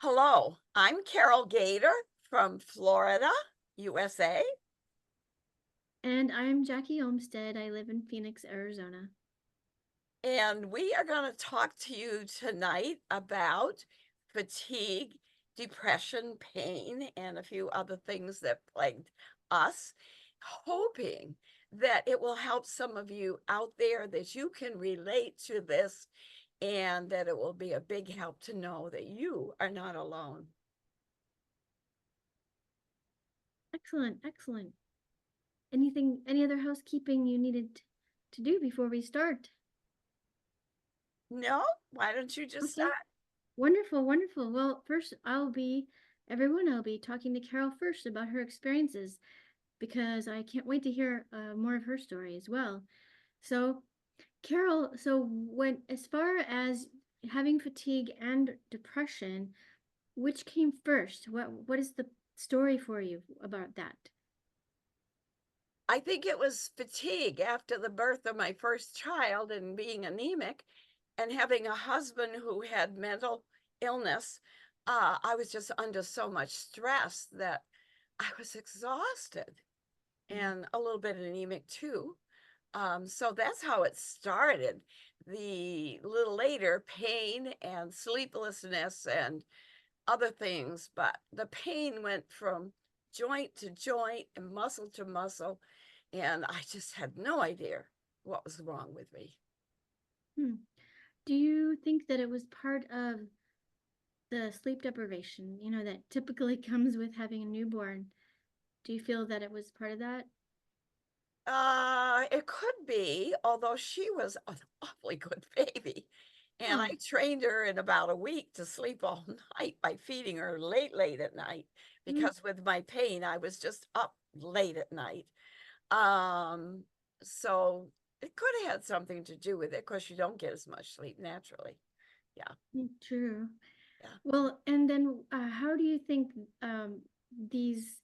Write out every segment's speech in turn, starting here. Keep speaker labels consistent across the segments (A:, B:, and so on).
A: Hello, I'm Carol Gader from Florida, USA,
B: And I'm Jackie Olmstead. I live in Phoenix, Arizona.
A: and we are going to talk to you tonight about fatigue, depression, pain, and a few other things that plagued us, hoping that it will help some of you out there that you can relate to this and that it will be a big help to know that you are not alone.
B: Excellent, excellent. Any other housekeeping you needed to do before we start?
A: No? Why don't you just
B: Okay,
A: start?
B: wonderful, wonderful. Well, first, I'll be talking to Carol first about her experiences because I can't wait to hear more of her story as well. So, Carol, as far as having fatigue and depression, which came first? What is the story for you about that?
A: I think it was fatigue after the birth of my first child and being anemic and having a husband who had mental illness. I was just under so much stress that I was exhausted and a little bit anemic too. So that's how it started. The little later, pain and sleeplessness and other things, but the pain went from joint to joint and muscle to muscle, and I just had no idea what was wrong with me.
B: Hmm. Do you think that it was part of the sleep deprivation, that typically comes with having a newborn? Do you feel that it was part of that?
A: It could be, although she was an awfully good baby. And I
B: Oh,
A: trained her in about a week to sleep all night by feeding her late at night
B: mm,
A: because with my pain, I was just up late at night. Um, so it could have had something to do with it because you don't get as much sleep naturally. Yeah,
B: true.
A: yeah.
B: Well, and then how do you think um, these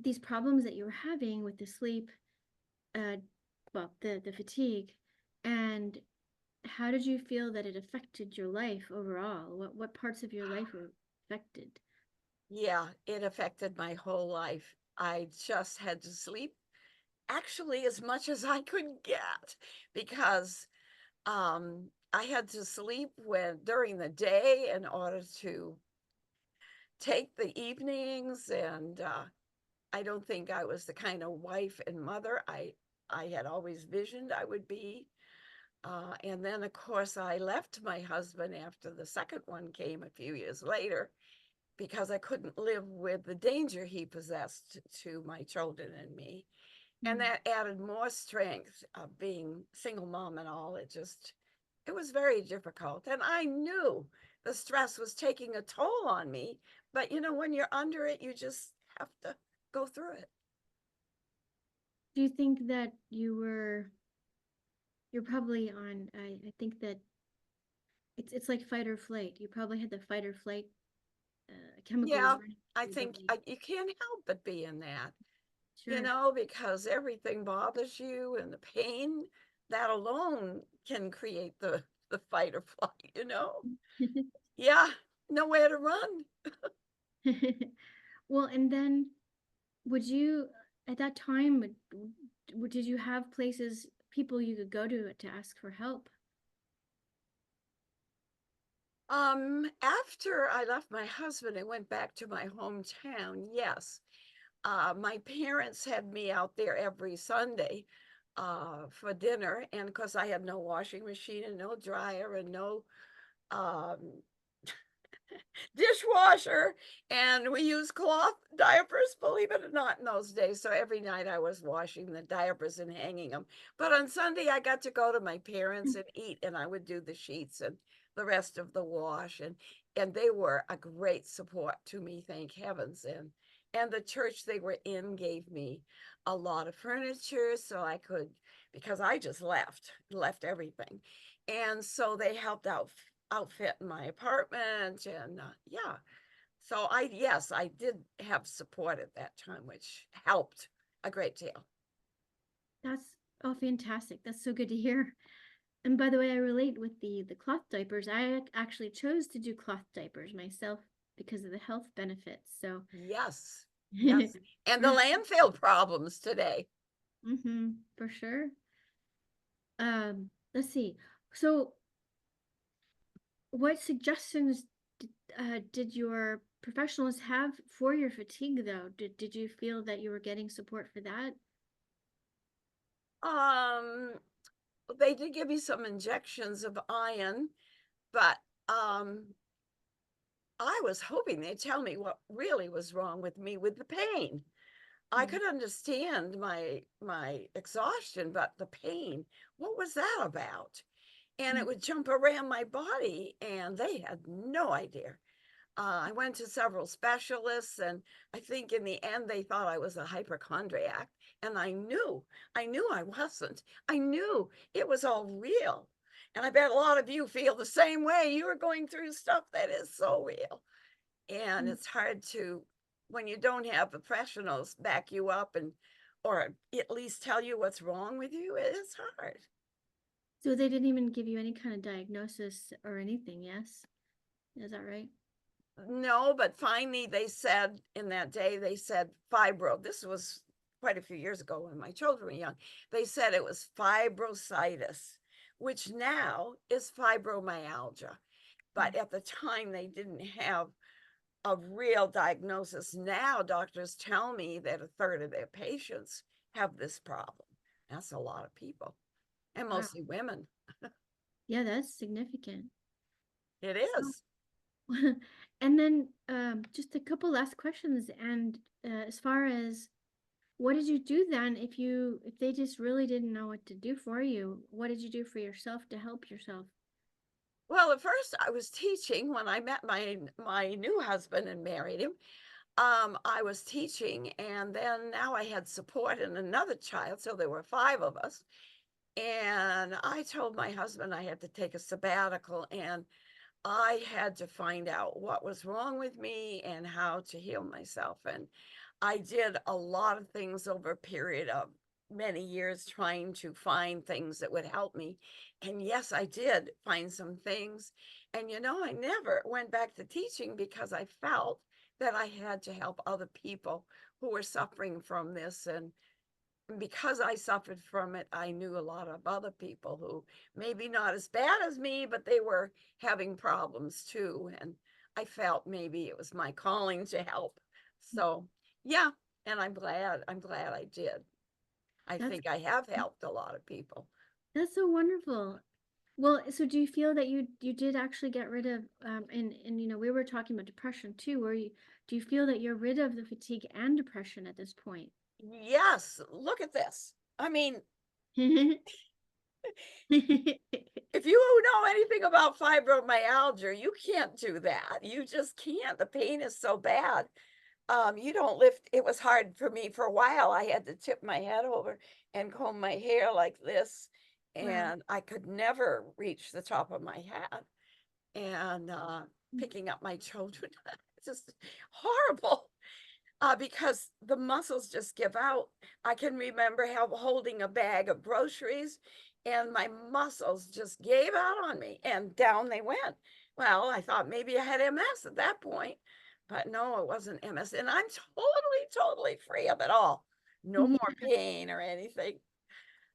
B: these problems that you were having with the sleep, uh, the fatigue, and how did you feel that it affected your life overall? What parts of your life were affected?
A: Yeah, it affected my whole life. I just had to sleep actually as much as I could get because I had to sleep when during the day in order to take the evenings, and I don't think I was the kind of wife and mother I had always visioned I would be. And then, of course, I left my husband after the second one came a few years later because I couldn't live with the danger he possessed to my children and me. And
B: Mm.
A: that added more strength of being single mom and all. It was very difficult. And I knew the stress was taking a toll on me. But when you're under it, you just have to go through it.
B: Do you think that you're probably on, I think that it's like fight or flight. You probably had the fight or flight chemicals
A: Yeah,
B: running
A: I
B: through your
A: think
B: body.
A: you can't help but be in that,
B: Sure.
A: because everything bothers you and the pain, that alone can create the fight or flight. Yeah, nowhere to run.
B: Well, and then would you, at that time, did you have places, people you could go to ask for help?
A: After I left my husband and went back to my hometown, yes. My parents had me out there every Sunday for dinner, and because I had no washing machine and no dryer and no um, dishwasher, and we used cloth diapers, believe it or not, in those days. So every night I was washing the diapers and hanging them. But on Sunday, I got to go to my parents and eat, and I would do the sheets and the rest of the wash, and they were a great support to me, thank heavens. And the church they were in gave me a lot of furniture so I could, because I just left everything. And so they helped out outfit my apartment, and yeah. So yes, I did have support at that time, which helped a great deal.
B: That's, oh, fantastic. That's so good to hear. And by the way, I relate with the cloth diapers. I actually chose to do cloth diapers myself because of the health benefits. So,
A: Yes, yes. And the landfill problems today.
B: for sure. Let's see. So, what suggestions did your professionals have for your fatigue, though? Did you feel that you were getting support for that?
A: Um, they did give me some injections of iron, but I was hoping they'd tell me what really was wrong with me with the pain. I
B: Mm,
A: could understand my exhaustion, but the pain, what was that about? And it
B: mm,
A: would jump around my body, and they had no idea. I went to several specialists, and I think in the end they thought I was a hypochondriac. And I knew I wasn't. I knew it was all real. And I bet a lot of you feel the same way. You are going through stuff that is so real. And
B: mm.
A: it's hard to, when you don't have professionals back you up and, or at least tell you what's wrong with you, it is hard.
B: So they didn't even give you any kind of diagnosis or anything, yes? Is that right?
A: No, but finally they said in that day, they said fibro. This was quite a few years ago when my children were young. They said it was fibrositis, which now is fibromyalgia.
B: Mm.
A: But at the time, they didn't have a real diagnosis. Now, doctors tell me that a third of their patients have this problem. That's a lot of people, and
B: Wow.
A: mostly women.
B: Yeah, that's significant.
A: It
B: So,
A: is.
B: and then just a couple last questions. And as far as what did you do then if they just really didn't know what to do for you? What did you do for yourself to help yourself?
A: Well, at first I was teaching when I met my new husband and married him. I was teaching, and then now I had support in another child, so there were five of us. And I told my husband I had to take a sabbatical, and I had to find out what was wrong with me and how to heal myself. And I did a lot of things over a period of many years trying to find things that would help me. And yes, I did find some things. And I never went back to teaching because I felt that I had to help other people who were suffering from this. And because I suffered from it, I knew a lot of other people who maybe not as bad as me, but they were having problems too. And I felt maybe it was my calling to help. So, yeah, and I'm glad I did. I
B: That's
A: think I have helped a lot of people.
B: that's so wonderful. Well, so do you feel that you did actually get rid of and we were talking about depression too, where you do you feel that you're rid of the fatigue and depression at this point?
A: Yes, look at this. I mean, if you know anything about fibromyalgia, you can't do that. You just can't. The pain is so bad. You don't lift. It was hard for me for a while. I had to tip my head over and comb my hair like this,
B: Wow.
A: and I could never reach the top of my head. And picking up my children, it's just horrible. Because the muscles just give out. I can remember how holding a bag of groceries, and my muscles just gave out on me, and down they went. Well, I thought maybe I had MS at that point, but no, it wasn't MS, and I'm totally free of it all. No more pain or anything.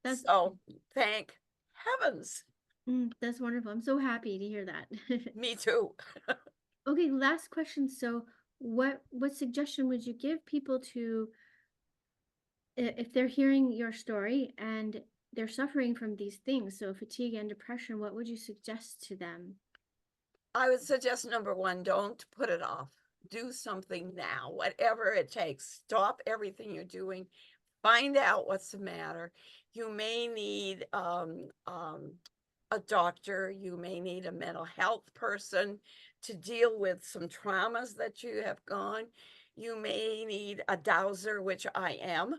B: That's
A: So thank heavens.
B: that's wonderful. I'm so happy to hear that.
A: Me too.
B: Okay, last question. So, what suggestion would you give people to if they're hearing your story and they're suffering from these things, so fatigue and depression, what would you suggest to them?
A: I would suggest number one, don't put it off. Do something now, whatever it takes. Stop everything you're doing. Find out what's the matter. You may need a doctor. You may need a mental health person to deal with some traumas that you have gone. You may need a dowser, which I am,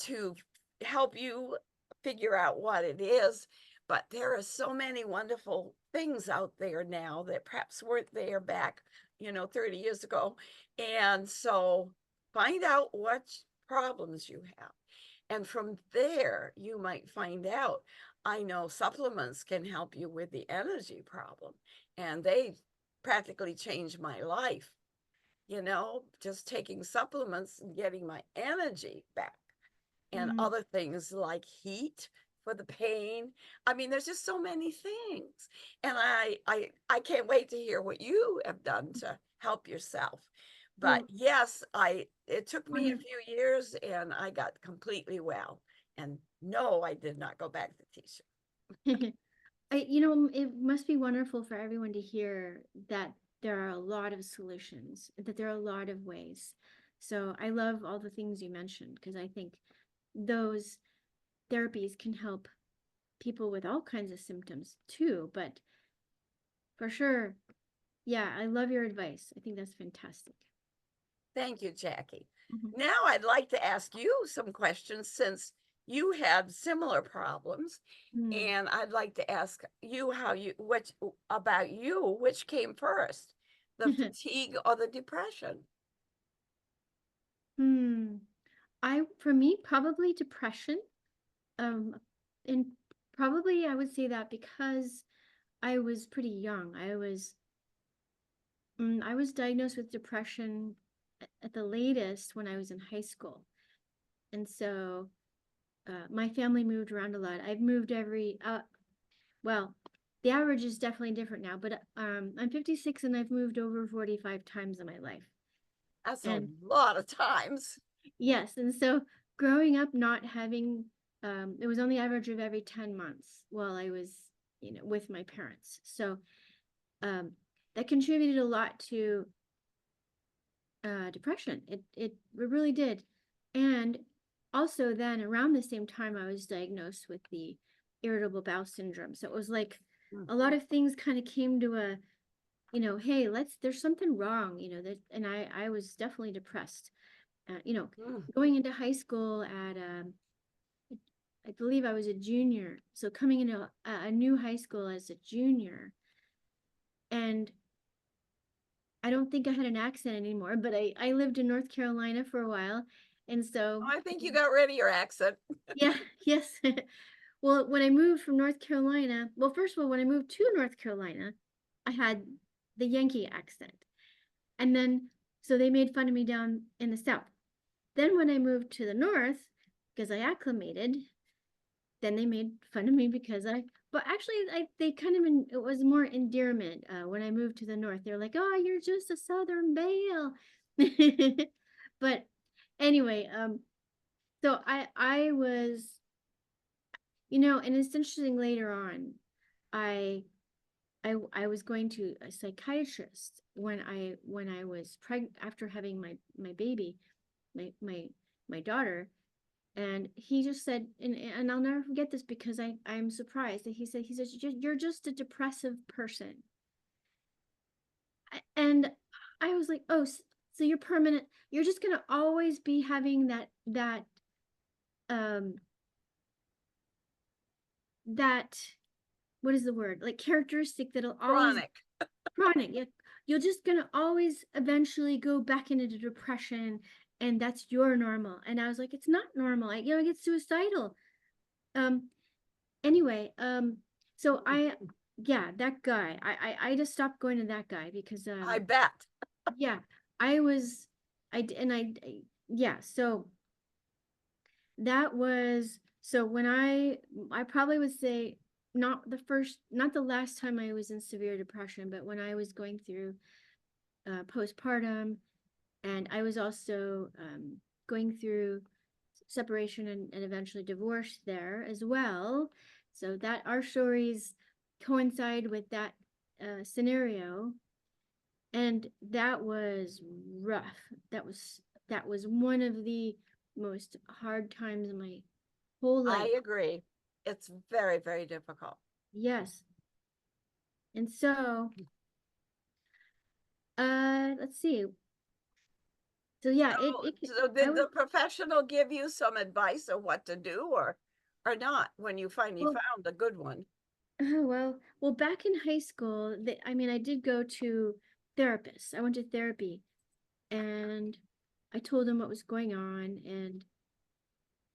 A: to help you figure out what it is. But there are so many wonderful things out there now that perhaps weren't there back, 30 years ago. And so find out what problems you have. And from there, you might find out. I know supplements can help you with the energy problem, and they practically changed my life, just taking supplements and getting my energy back, and
B: Mm.
A: other things like heat for the pain. I mean, there's just so many things. And I can't wait to hear what you have done to help yourself. But
B: Well,
A: yes, I it took me a
B: wonderful.
A: few years and I got completely well. And no, I did not go back to teaching.
B: It must be wonderful for everyone to hear that there are a lot of solutions, that there are a lot of ways. So I love all the things you mentioned because I think those therapies can help people with all kinds of symptoms too. But for sure, yeah, I love your advice. I think that's fantastic.
A: Thank you, Jackie.
B: Mhm.
A: Now I'd like to ask you some questions since you had similar problems.
B: Hmm.
A: And I'd like to ask you which about you, which came first, the fatigue or the depression?
B: Hmm. For me, probably depression. Um, and probably I would say that because I was pretty young. I was diagnosed with depression at the latest when I was in high school. And so my family moved around a lot. I've moved well, the average is definitely different now, but I'm 56 and I've moved over 45 times in my life.
A: That's a
B: And
A: lot of times.
B: yes, and so growing up not having, it was on the average of every 10 months while I was, with my parents. So um, that contributed a lot to depression. It really did. And also then around the same time I was diagnosed with the irritable bowel syndrome. So it was like a lot
A: Mhm.
B: of things kind of came to hey, there's something wrong, that, and I was definitely depressed.
A: Mm.
B: Going into high school I believe I was a junior. So coming into a new high school as a junior, and I don't think I had an accent anymore, but I lived in North Carolina for a while. And so,
A: I think you got rid of your accent.
B: yeah, yes. Well, when I moved from North Carolina, well, first of all, when I moved to North Carolina, I had the Yankee accent. And then, so they made fun of me down in the South. Then when I moved to the North, because I acclimated, then they made fun of me because but actually, they kind of, it was more endearment when I moved to the North. They're like, oh, you're just a Southern belle. But anyway, so I was, and it's interesting later on, I I was going to a psychiatrist when I was pregnant after having my baby, my my daughter, and he just said, and I'll never forget this because I'm surprised that he says you're just a depressive person, and I was like, oh, so you're permanent, you're just gonna always be having um that what is the word, like, characteristic that'll always
A: Chronic.
B: chronic. You're just gonna always eventually go back into depression, and that's your normal. And I was like, it's not normal. I get suicidal. Um. Anyway. So yeah, that guy. I just stopped going to that guy because
A: I bet.
B: yeah, I was, and yeah. So that was when I probably would say not the last time I was in severe depression, but when I was going through postpartum, and I was also going through separation and eventually divorce there as well. So that our stories coincide with that scenario, and that was rough. That was one of the most hard times in my whole life.
A: I agree. It's very, very difficult.
B: Yes, and so let's see. So yeah,
A: So
B: I
A: did
B: would
A: the professional give you some advice of what to do or not when you finally
B: well
A: found a good one?
B: back in high school, I mean, I did go to therapists. I went to therapy, and I told them what was going on, and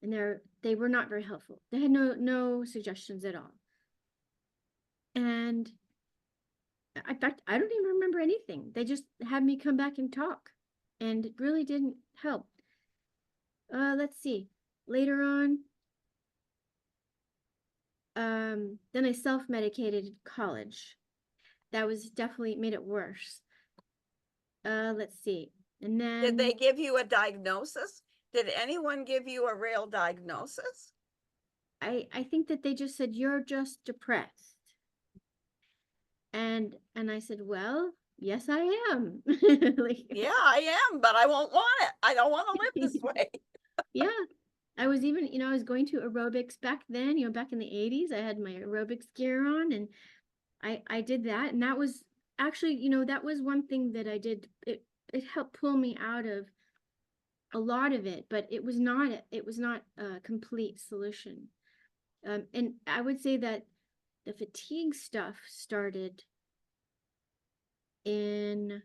B: and they were not very helpful. They had no suggestions at all. And in fact, I don't even remember anything. They just had me come back and talk, and it really didn't help. Let's see. Later on, then I self-medicated in college. That was definitely made it worse. Let's see. And
A: Did they
B: then
A: give you a diagnosis? Did anyone give you a real diagnosis?
B: I think that they just said you're just depressed. And I said, well, yes, I am. Like,
A: Yeah, I am, but I won't want it. I don't want to live this way.
B: yeah. I was even, I was going to aerobics back then, back in the 80s. I had my aerobics gear on, and I did that. And that was actually, that was one thing that I did. It helped pull me out of a lot of it, but it was not a complete solution. And I would say that the fatigue stuff started in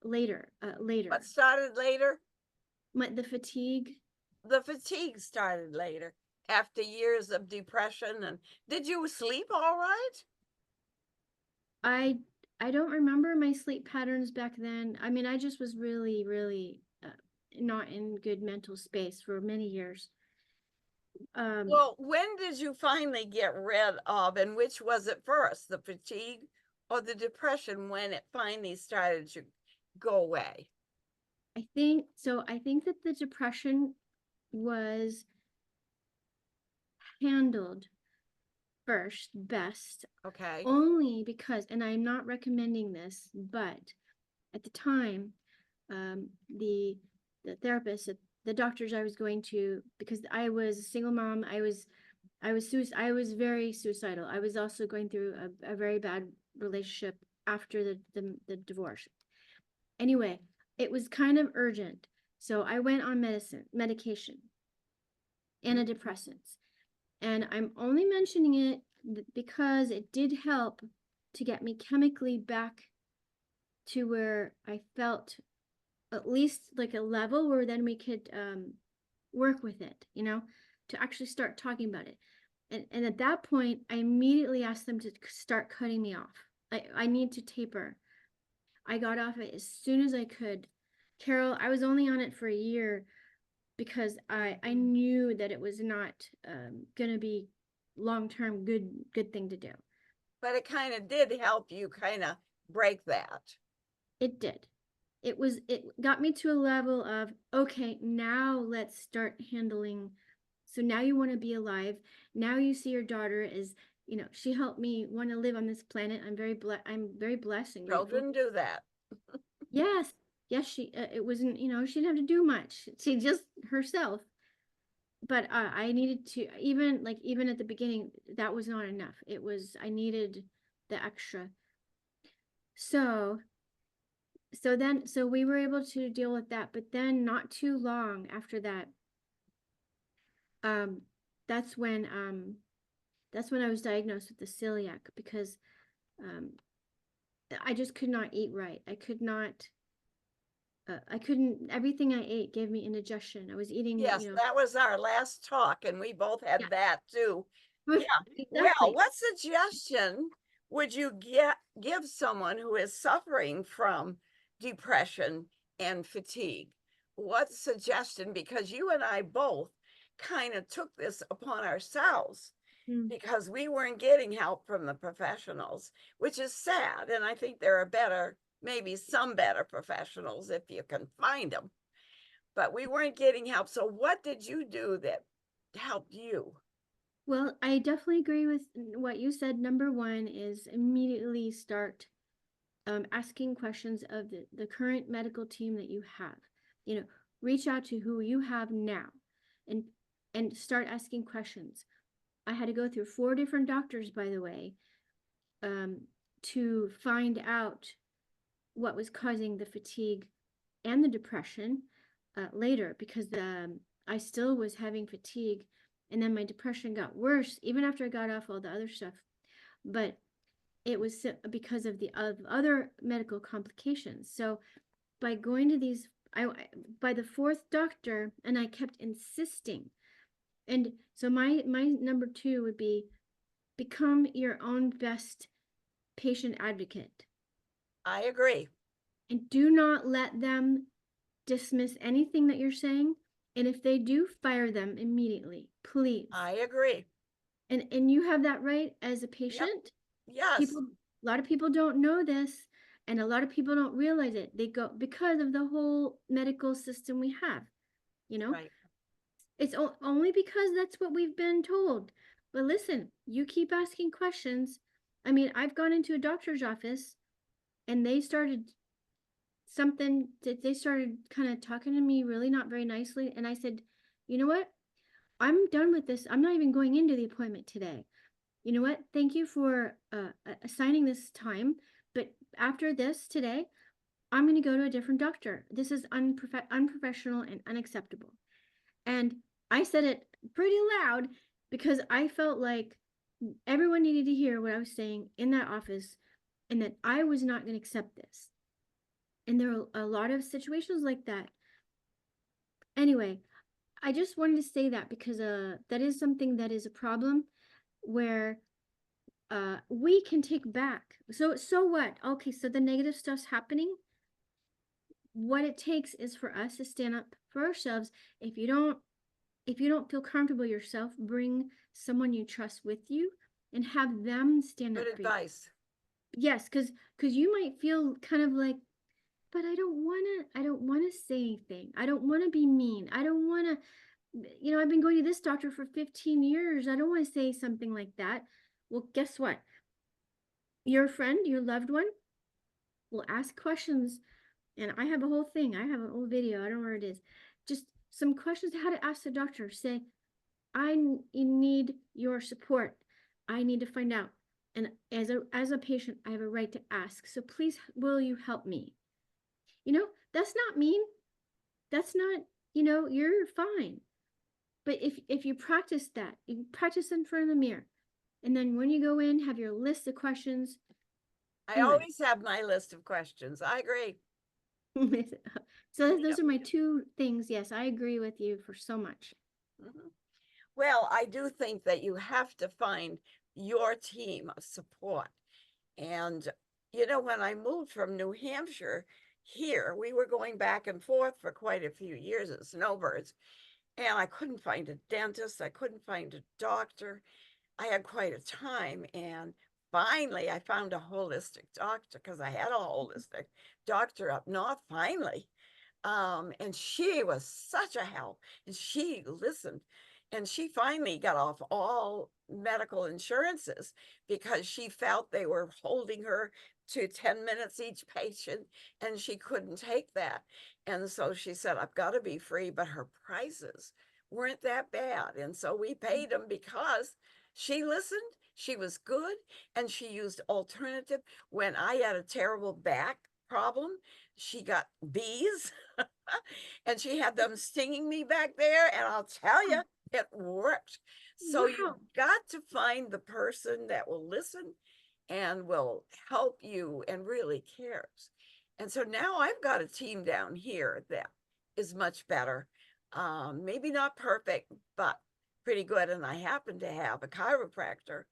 A: What
B: later.
A: started later?
B: The fatigue.
A: The fatigue started later after years of depression. And did you sleep all right?
B: I I don't remember my sleep patterns back then. I mean, I just was really, really not in good mental space for many years. Um,
A: Well, when did you finally get rid of, and which was it first, the fatigue or the depression when it finally started to go away?
B: I think so. I think that the depression was handled first best
A: Okay.
B: only because, and I'm not recommending this, but at the time, um, the the therapist, the doctors I was going to, because I was a single mom, I was very suicidal. I was also going through a very bad relationship after the divorce. Anyway, it was kind of urgent, so I went on medication, antidepressants, and I'm only mentioning it because it did help to get me chemically back to where I felt at least like a level where then we could work with it, to actually start talking about it. And at that point, I immediately asked them to start cutting me off. I need to taper. I got off it as soon as I could. Carol, I was only on it for a year because I knew that it was not going to be long term good thing to do.
A: But it kind of did help you kind of break that.
B: It did. It got me to a level of, okay, now let's start handling. So now you want to be alive. Now you see your daughter is, she helped me want to live on this planet. I'm very blessed and grateful.
A: Children do that.
B: Yes. Yes, it wasn't, she didn't have to do much. She just herself. But I needed to, even at the beginning, that was not enough. I needed the extra. So so we were able to deal with that, but then not too long after that, um that's when um that's when I was diagnosed with the celiac, because um I just could not eat right. I couldn't, everything I ate gave me indigestion. I was eating,
A: Yes, that was our last talk, and we both had
B: yeah.
A: that too. Yeah. Well,
B: Exactly.
A: what suggestion would you give someone who is suffering from depression and fatigue? What suggestion? Because you and I both kind of took this upon ourselves
B: Mm.
A: because we weren't getting help from the professionals, which is sad. And I think there are better, maybe some better professionals if you can find them, but we weren't getting help. So, what did you do that helped you?
B: Well, I definitely agree with what you said. Number one is immediately start asking questions of the current medical team that you have. Reach out to who you have now, and start asking questions. I had to go through 4 different doctors, by the way, um, to find out what was causing the fatigue and the depression later, because I still was having fatigue, and then my depression got worse even after I got off all the other stuff. But it was because of the other medical complications. So by going to these by the fourth doctor, and I kept insisting. And so my number two would be become your own best patient advocate,
A: I agree.
B: and do not let them dismiss anything that you're saying. And if they do, fire them immediately, please.
A: I agree.
B: And you have that right as a
A: Yep.
B: patient.
A: Yes.
B: People, a lot of people don't know this, and a lot of people don't realize it. They go because of the whole medical system we have, you know.
A: Right.
B: It's only because that's what we've been told. But listen, you keep asking questions. I mean, I've gone into a doctor's office and they started they started kind of talking to me really not very nicely. And I said, you know what? I'm done with this. I'm not even going into the appointment today. You know what? Thank you for assigning this time. But after this today, I'm going to go to a different doctor. This is unprofessional and unacceptable. And I said it pretty loud because I felt like everyone needed to hear what I was saying in that office, and that I was not going to accept this. And there are a lot of situations like that. Anyway, I just wanted to say that because that is something that is a problem where we can take back. So what? Okay, so the negative stuff's happening. What it takes is for us to stand up for ourselves. If you don't feel comfortable yourself, bring someone you trust with you and have them stand
A: Good
B: up for you.
A: advice.
B: Yes, because you might feel kind of like, but I don't wanna say anything. I don't wanna be mean. I don't wanna, I've been going to this doctor for 15 years. I don't want to say something like that. Well, guess what? Your friend, your loved one will ask questions. And I have a whole thing. I have an old video. I don't know where it is. Just some questions how to ask the doctor. Say, I need your support. I need to find out. And as a patient, I have a right to ask. So please, will you help me? That's not mean. That's not, you're fine. But if you practice that, you practice in front of the mirror. And then when you go in, have your list of questions.
A: I
B: Anyway,
A: always have my list of questions. I agree.
B: so
A: Yep.
B: those are my two things. Yes, I agree with you for so much.
A: Mhm. Well, I do think that you have to find your team of support. And, when I moved from New Hampshire here, we were going back and forth for quite a few years as snowbirds. And I couldn't find a dentist. I couldn't find a doctor. I had quite a time. And finally, I found a holistic doctor because I had a holistic doctor up north finally. And she was such a help, and she listened, and she finally got off all medical insurances because she felt they were holding her to 10 minutes each patient, and she couldn't take that. And so she said, I've got to be free, but her prices weren't that bad. And so we paid them because she listened, she was good, and she used alternative. When I had a terrible back problem, she got bees and she had them stinging me back there. And I'll tell you, it worked. So you've
B: Wow.
A: got to find the person that will listen and will help you and really cares. And so now I've got a team down here that is much better. Maybe not perfect, but pretty good. And I happen to have a chiropractor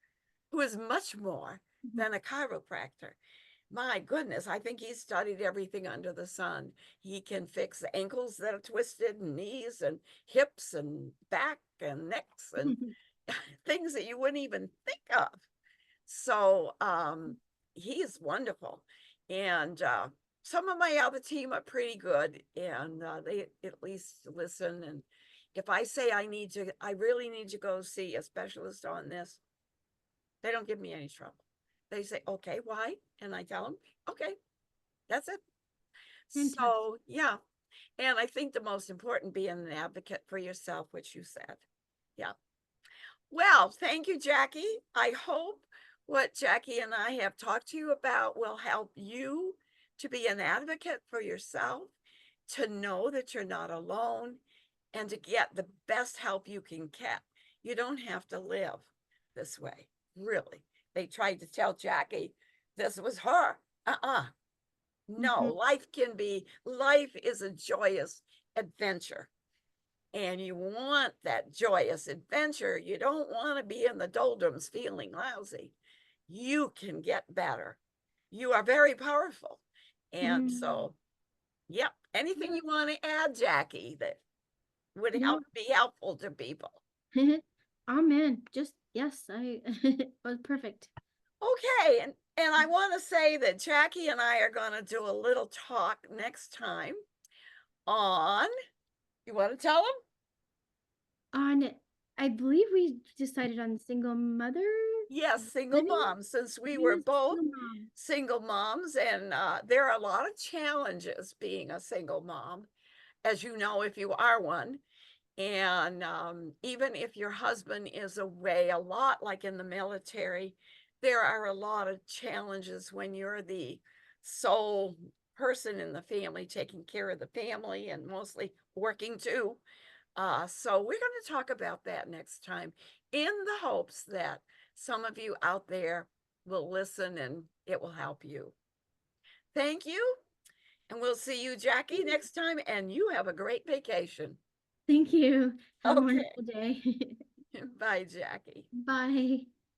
A: who is much more
B: Mhm.
A: than a chiropractor. My goodness, I think he's studied everything under the sun. He can fix ankles that are twisted, and knees and hips and back and necks and things that you wouldn't even think of. So he is wonderful. And some of my other team are pretty good, and they at least listen. And if I say I really need to go see a specialist on this, they don't give me any trouble. They say, okay, why? And I tell them, okay, that's it.
B: Fantastic.
A: So, yeah. And I think the most important being an advocate for yourself, which you said. Yeah. Well, thank you, Jackie. I hope what Jackie and I have talked to you about will help you to be an advocate for yourself, to know that you're not alone, and to get the best help you can get. You don't have to live this way, really. They tried to tell Jackie this was her. Uh-uh. No,
B: Mhm.
A: life is a joyous adventure. And you want that joyous adventure. You don't want to be in the doldrums feeling lousy. You can get better. You are very powerful. And
B: Mm.
A: so, yep, anything
B: Yeah.
A: you want to add, Jackie, that would
B: No.
A: help be helpful to people.
B: Amen. Just yes, I it was perfect.
A: Okay, and I want to say that Jackie and I are going to do a little talk next time on, you want to tell them?
B: On I believe we decided on single mother
A: Yes, single
B: living,
A: moms, since we
B: being
A: were
B: a
A: both
B: single mom.
A: single moms, and there are a lot of challenges being a single mom, as you know, if you are one. And even if your husband is away a lot, like in the military, there are a lot of challenges when you're the sole person in the family, taking care of the family and mostly working too. So we're going to talk about that next time in the hopes that some of you out there will listen and it will help you. Thank you. And we'll see you, Jackie, next time. And you have a great vacation.
B: Thank you. Have a
A: Okay.
B: wonderful day.
A: Bye, Jackie.
B: Bye.